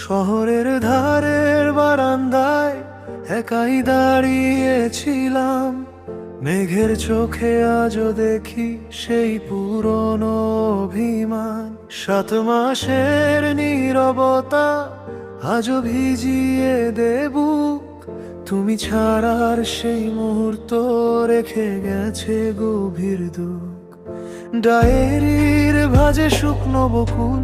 শহরের ধারের বারান্দায় একাই দাঁড়িয়েছিলাম, মেঘের চোখে আজও দেখি সেই পুরনো অভিমান। 7 মাসের নীরবতা আজও ভিজিয়ে দেবু, তুমি ছাড়ার সেই মুহূর্ত রেখে গেছে গভীর দুঃখ। ডায়েরির ভাজে শুকনো বকুল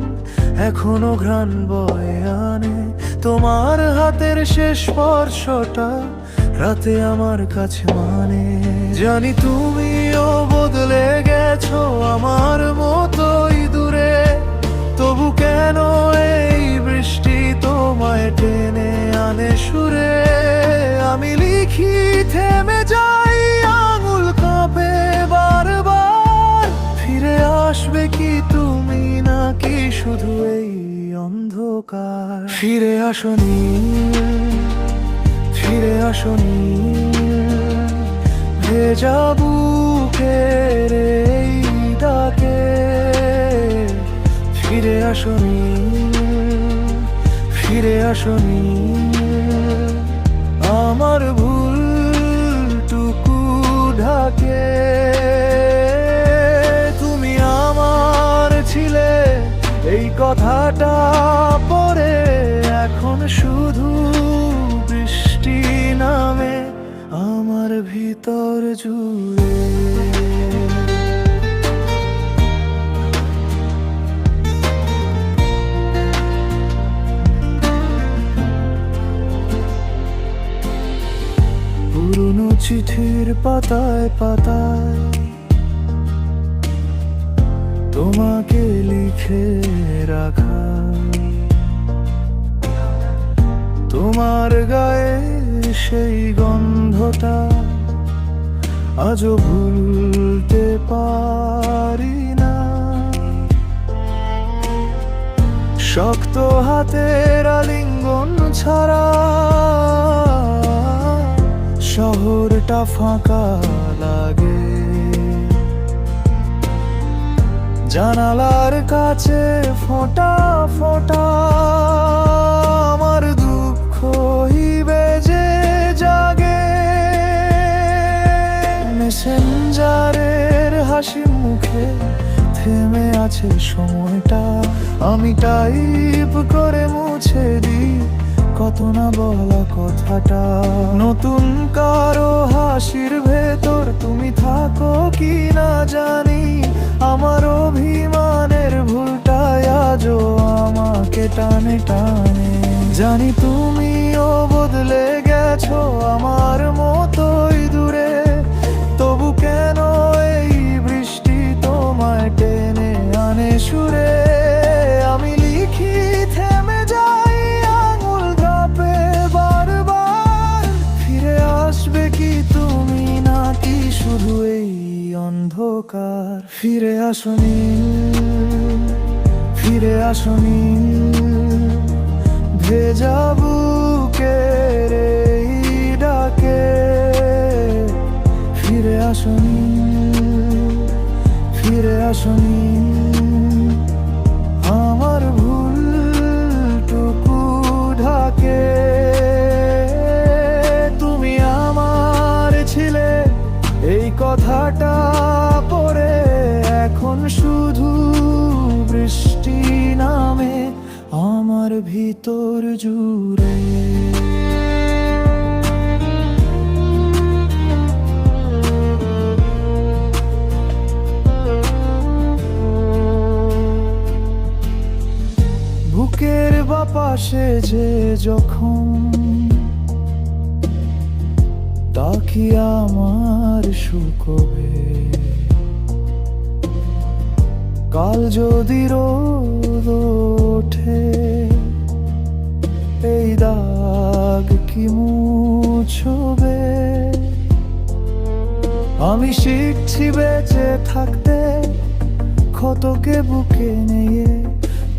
এখনো ঘ্রাণ বয়ে আনে, তোমার হাতের শেষ স্পর্শটা রাতে আমার কাছে মানে। জানি তুমিও বদলে গেছো আমার মতোই দূরে, তবু কেন এই বৃষ্টি তোমায় টেনে আনে সুরে। আমি লিখি থেমে যাই, আঙুল কাঁপে বারবার, ফিরে আসবে কি তুমি নাকি শুধু এই অন্ধকার। ফিরে আসনি, ফিরে আসনি, ভেজা বুকের এই ডাকে। ফিরে আসনি, ফিরে আসনি, আমার ভুলটুকু ঢাকে। তুমি আমার ছিলে এই কথাটা পরে, এখন শুধু বৃষ্টি নামে আমার ভিতর জুড়ে। পুরনো চিঠির পাতায় পাতায় তোমাকে লিখে রাখা, তোমার গায়ে সেই গন্ধটা আজও ভুলতে পারি না। শক্ত হাতের আলিঙ্গন ছাড়া শহরটা ফাঁকা লাগে। জানালার কাছে ফোঁটা ফোঁটা আমার দুঃখ বেজে জাগে। মেসেঞ্জারের হাসি মুখে থেমে আছে সময়টা, আমি টাইপ করে মুছে দিই কত না বলা কথাটা। নতুন কারো হাসির ভেতর তুমি থাকো কি না জানি, আমার অভিমানের ভুলটাই আজও আমাকে টানে টানে। জানি তুমিও বদলে গেছো আমার মতোই দূরে, তবু কেন এই বৃষ্টি তোমায় টেনে আনে সুরে। আমি লিখি থেমে যাই, আঙুল কাঁপে বারবার, ফিরে আসবে কি তুমি নাকি শুধু এই অন্ধকার। ফিরে আসনি, ফিরে আসনি, ভেজা বুকের এই ডাকে। ফিরে আসনি, ফিরে আসনি, আমার ভুলটুকু ঢাকে। তুমি আমার ছিলে এই কথাটা পরে, এখন শুধু বৃষ্টি নামে আমার ভিতর জুড়ে। বুকের বাপাশে যে যখন তাকি আমার শুকোবে, কাল যদি রোদ ওঠে এই দাগ কি মুছবে। আমি শিখছি বেঁচে থাকতে ক্ষতকে বুকে নিয়ে,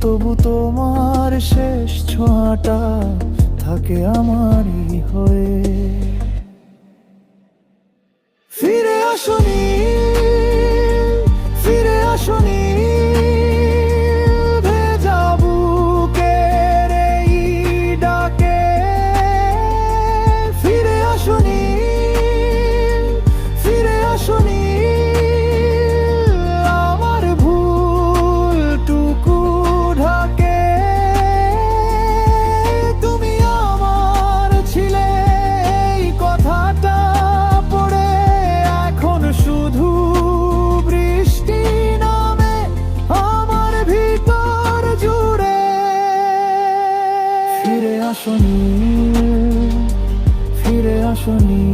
তবু তোমার শেষ ছোঁয়াটা থাকে আমারই হয়ে। ফিরে আসনি, ফিরে আসনি, ভেজা বুকের এই আসনি।